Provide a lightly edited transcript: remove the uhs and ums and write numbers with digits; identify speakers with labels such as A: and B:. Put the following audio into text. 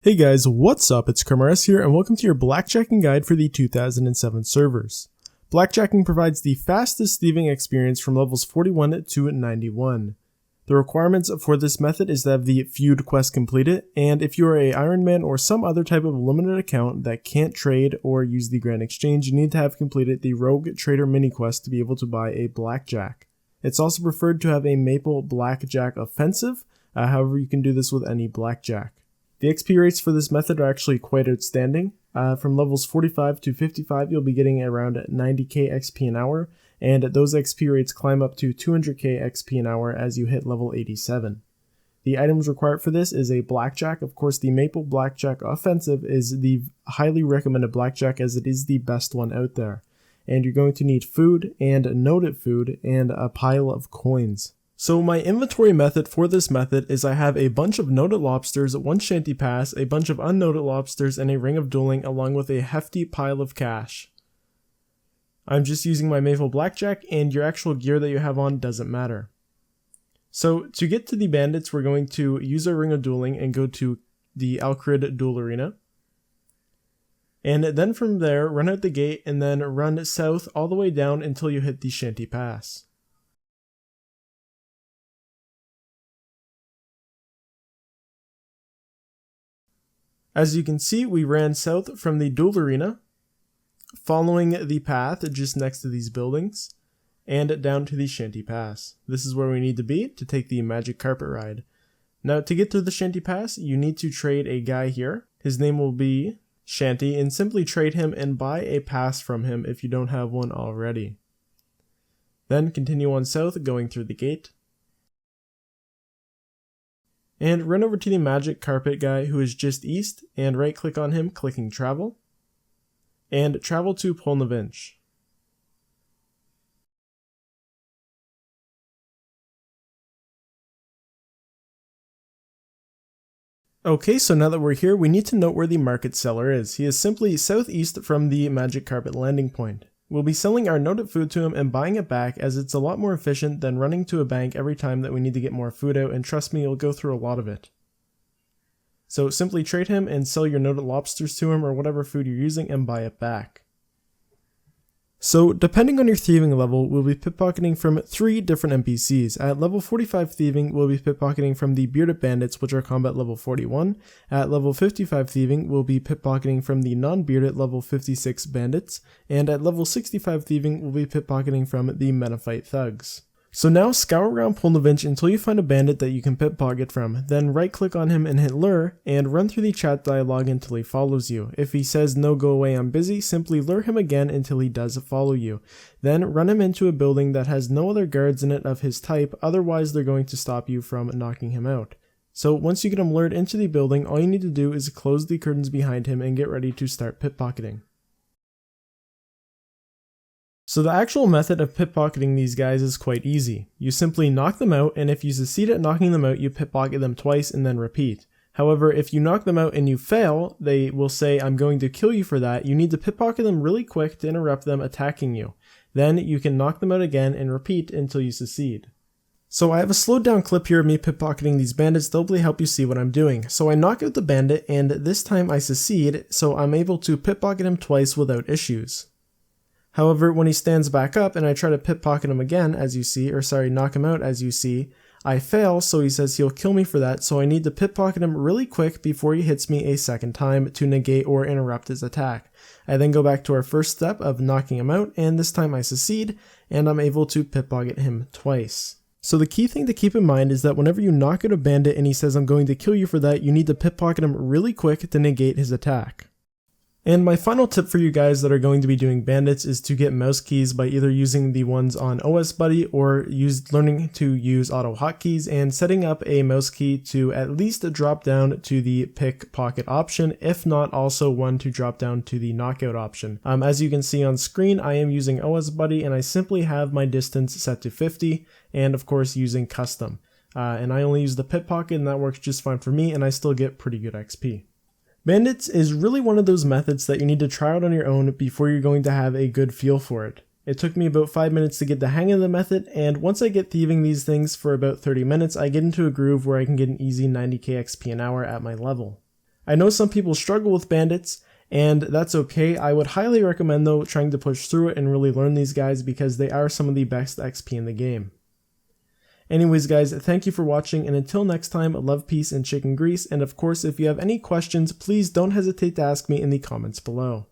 A: Hey guys, what's up? It's Crumb here, and welcome to your Blackjacking guide for the 2007 servers. Blackjacking provides the fastest thieving experience from levels 41 to 91. The requirements for this method is to have the feud quest completed, and if you are a Iron Man or some other type of limited account that can't trade or use the Grand Exchange, you need to have completed the Rogue Trader mini quest to be able to buy a Blackjack. It's also preferred to have a Maple Blackjack offensive, however you can do this with any Blackjack. The XP rates for this method are actually quite outstanding. From levels 45 to 55, you'll be getting around 90k XP an hour, and those XP rates climb up to 200k XP an hour as you hit level 87. The items required for this is a Blackjack. Of course, the Maple Blackjack Offensive is the highly recommended Blackjack as it is the best one out there. And you're going to need food and noted food and a pile of coins. So my inventory method for this method is I have a bunch of noted lobsters, one shanty pass, a bunch of unnoted lobsters, and a ring of dueling along with a hefty pile of cash. I'm just using my Maple Blackjack, and your actual gear that you have on doesn't matter. So to get to the bandits, we're going to use our ring of dueling and go to the Alcrid Duel Arena. And then from there, run out the gate and then run south all the way down until you hit the shanty pass. As you can see, we ran south from the duel arena, following the path just next to these buildings, and down to the Shanty Pass. This is where we need to be to take the magic carpet ride. Now, to get to the Shanty Pass, you need to trade a guy here. His name will be Shanty, and simply trade him and buy a pass from him if you don't have one already. Then continue on south, going through the gate. And run over to the magic carpet guy who is just east, and right click on him, clicking travel, and travel to Polnavinch. Okay, so now that we're here, we need to note where the market seller is. He is simply southeast from the magic carpet landing point. We'll be selling our noted food to him and buying it back, as it's a lot more efficient than running to a bank every time that we need to get more food out, and trust me, you'll go through a lot of it. So simply trade him and sell your noted lobsters to him or whatever food you're using and buy it back. So depending on your thieving level, we'll be pickpocketing from 3 different NPCs. At level 45 thieving, we'll be pickpocketing from the bearded bandits, which are combat level 41. At level 55 thieving, we'll be pickpocketing from the non-bearded level 56 bandits. And at level 65 thieving, we'll be pickpocketing from the Menaphite Thugs. So now scour around Polnavinch until you find a bandit that you can pickpocket from, then right click on him and hit lure, and run through the chat dialogue until he follows you. If he says no, go away, I'm busy, simply lure him again until he does follow you. Then run him into a building that has no other guards in it of his type, otherwise they're going to stop you from knocking him out. So once you get him lured into the building, all you need to do is close the curtains behind him and get ready to start pickpocketing. So the actual method of pickpocketing these guys is quite easy. You simply knock them out, and if you succeed at knocking them out, you pickpocket them twice and then repeat. However, if you knock them out and you fail, they will say, I'm going to kill you for that. You need to pickpocket them really quick to interrupt them attacking you. Then you can knock them out again and repeat until you succeed. So I have a slowed down clip here of me pickpocketing these bandits to hopefully help you see what I'm doing. So I knock out the bandit, and this time I succeed, so I'm able to pickpocket him twice without issues. However, when he stands back up and I try to pickpocket him again, as you see, knock him out as you see, I fail, so he says he'll kill me for that, so I need to pickpocket him really quick before he hits me a second time to negate or interrupt his attack. I then go back to our first step of knocking him out, and this time I succeed, and I'm able to pickpocket him twice. So the key thing to keep in mind is that whenever you knock out a bandit and he says I'm going to kill you for that, you need to pickpocket him really quick to negate his attack. And my final tip for you guys that are going to be doing bandits is to get mouse keys by either using the ones on OS Buddy or learning to use auto hotkeys and setting up a mouse key to at least drop down to the pickpocket option, if not also one to drop down to the knockout option. As you can see on screen, I am using OS Buddy and I simply have my distance set to 50 and of course using custom. And I only use the pickpocket and that works just fine for me and I still get pretty good XP. Bandits is really one of those methods that you need to try out on your own before you're going to have a good feel for it. It took me about 5 minutes to get the hang of the method, and once I get thieving these things for about 30 minutes, I get into a groove where I can get an easy 90k XP an hour at my level. I know some people struggle with bandits, and that's okay. I would highly recommend though trying to push through it and really learn these guys because they are some of the best XP in the game. Anyways guys, thank you for watching, and until next time, love, peace, and chicken grease, and of course if you have any questions, please don't hesitate to ask me in the comments below.